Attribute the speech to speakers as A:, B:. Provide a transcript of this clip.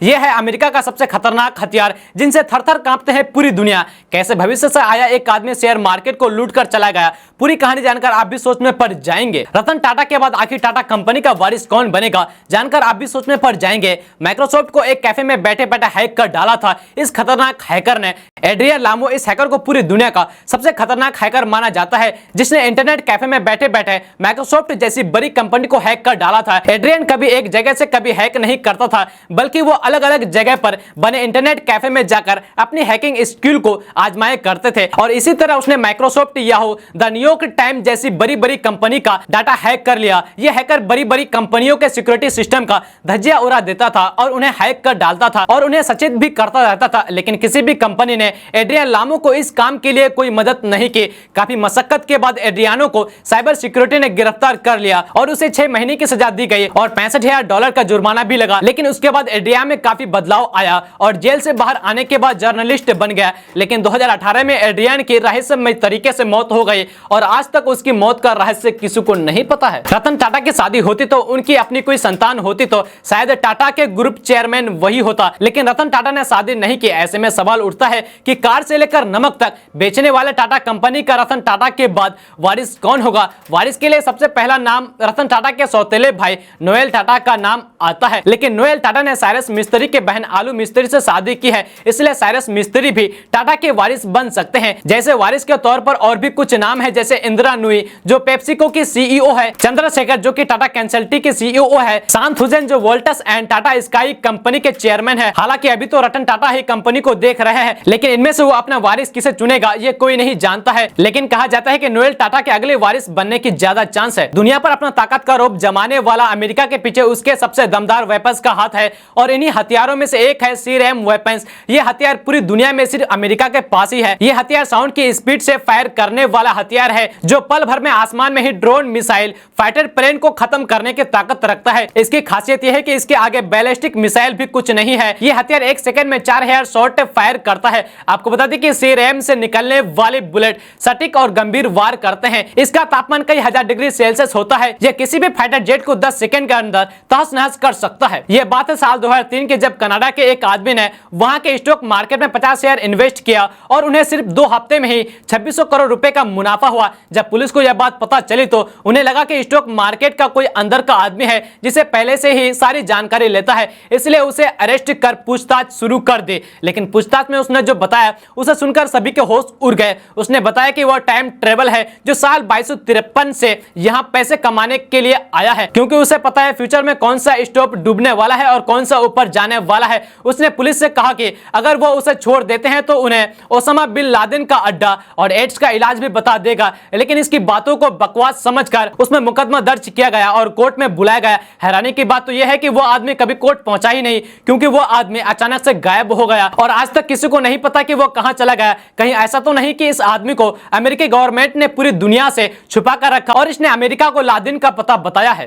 A: यह है अमेरिका का सबसे खतरनाक हथियार जिनसे थर-थर कांपते हैं पूरी दुनिया। कैसे भविष्य से आया एक आदमी शेयर मार्केट को लूट कर चला गया, पूरी कहानी जानकर आप भी सोच में पड़ जाएंगे। रतन टाटा के बाद आखिर टाटा कंपनी का वारिस कौन बनेगा, जानकर आप भी सोच में पड़ जाएंगे। माइक्रोसॉफ्ट को एक कैफे में बैठे बैठे हैक कर डाला था इस खतरनाक हैकर ने। एड्रियन लामो इस हैकर को पूरी दुनिया का सबसे खतरनाक हैकर माना जाता है, जिसने इंटरनेट कैफे में बैठे बैठे माइक्रोसॉफ्ट जैसी बड़ी कंपनी को हैक कर डाला था। एड्रियन कभी एक जगह से कभी हैक नहीं करता था, बल्कि वो अलग अलग जगह पर बने इंटरनेट कैफे में जाकर अपनी हैकिंग स्किल को आजमाए करते थे। और इसी तरह उसने Microsoft Yahoo, the New York times जैसी बड़ी बड़ी कंपनी का डाटा हैक कर लिया। यह हैकर बड़ी बड़ी कंपनियों के सिक्योरिटी सिस्टम का धज्जियां उड़ा देता था और उन्हें हैक कर डालता था और उन्हें सचेत भी करता रहता था। लेकिन किसी भी कंपनी ने एड्रियन लामो को इस काम के लिए कोई मदद नहीं की। काफी मशक्कत के बाद एड्रियानो को साइबर सिक्योरिटी ने गिरफ्तार कर लिया और उसे 6 महीने की सजा दी गई और $65,000 का जुर्माना भी लगा। लेकिन उसके बाद एड्रियानो में काफी बदलाव आया और जेल से बाहर आने के बाद जर्नलिस्ट बन गया। लेकिन 2018 में एड्रियन की रहस्यमय तरीके से मौत हो गई और आज तक उसकी मौत का रहस्य किसी को नहीं पता है। रतन टाटा की शादी होती तो उनकी अपनी कोई संतान होती तो शायद टाटा के ग्रुप चेयरमैन वही होता, लेकिन रतन टाटा ने शादी नहीं की। ऐसे में सवाल उठता है कि कार से लेकर नमक तक बेचने वाले टाटा कंपनी का रतन टाटा के बाद वारिस कौन होगा। वारिस के लिए सबसे पहला नाम रतन टाटा के सौतेले भाई नोएल टाटा का नाम आता है, लेकिन नोएल टाटा ने साइरस मिस्त्री के बहन आलू मिस्त्री से शादी की है, इसलिए साइरस मिस्त्री भी टाटा के वारिस बन सकते हैं। जैसे वारिस के तौर पर और भी कुछ नाम है, जैसे इंदिरा नुई जो पेप्सिको की सीईओ है, चंद्रशेखर जो कि टाटा कंसल्टी के सीईओ है, शांत हुसैन जो Voltas and Tata Sky company के चेयरमैन है। हालांकि अभी तो रतन टाटा ही कंपनी को देख रहे हैं, लेकिन इनमें से वो अपना वारिस किसे चुनेगा ये कोई नहीं जानता है। लेकिन कहा जाता है कि नोएल टाटा के अगले वारिस बनने की ज्यादा चांस है। दुनिया पर अपना ताकत का रोब जमाने वाला अमेरिका के पीछे उसके सबसे दमदार वेपन्स का हाथ है और इन्हीं हथियारों में से एक है सीरएम वेपन्स। ये हथियार पूरी दुनिया में सिर्फ अमेरिका के पास ही है। ये हथियार साउंड की स्पीड से फायर करने वाला हथियार है जो पल भर में आसमान में ही ड्रोन, मिसाइल, फाइटर प्लेन को खत्म करने की ताकत रखता है। इसकी खासियत यह है कि इसके आगे बैलिस्टिक मिसाइल भी कुछ नहीं है। ये हथियार 1 सेकंड में 4000 शॉट फायर करता है। आपको बता दें कि सीरएम से निकलने वाले बुलेट सटीक और गंभीर वार करते हैं। इसका तापमान कई हजार डिग्री सेल्सियस होता है। यह किसी भी फाइटर जेट को 10 सेकंड के अंदर तहस नहस कर सकता है। यह बात है साल 2003 के, जब कनाडा के एक आदमी ने वहां के स्टॉक मार्केट में 50 शेयर इन्वेस्ट किया और उन्हें सिर्फ 2 हफ्ते में ही 2600 करोड़ रुपए का मुनाफा हुआ। जब पुलिस को यह बात पता चली तो उन्हें लगा कि स्टॉक मार्केट का कोई अंदर का आदमी है जिसे पहले से ही सारी जानकारी लेता है, इसलिए उसे अरेस्ट कर पूछताछ शुरू कर दी। लेकिन पूछताछ में उसने जो बताया उसे सुनकर सभी के होश उड़ गए। उसने बताया कि वह टाइम ट्रेवल है जो साल 2253 से यहाँ पैसे कमाने के लिए आया है, क्योंकि उसे पता है फ्यूचर में कौन सा स्टॉक डूबने वाला है और कौन सा ऊपर जाने वाला है। उसने पुलिस से कहा कि अगर वो उसे छोड़ देते हैं तो उन्हें ओसामा बिन लादेन का अड्डा और एड्स का इलाज भी बता देगा। लेकिन इसकी बातों को बकवास समझकर उसमें मुकदमा दर्ज किया गया और कोर्ट में बुलाया गया। हैरानी की बात तो यह है कि वो आदमी कभी कोर्ट पहुंचा ही नहीं, क्योंकि वो आदमी अचानक से गायब हो गया और आज तक किसी को नहीं पता कि वो कहां चला गया। कहीं ऐसा तो नहीं कि इस आदमी को अमेरिकी गवर्नमेंट ने पूरी दुनिया से छुपा कर रखा और इसने अमेरिका को लादेन का पता बताया है।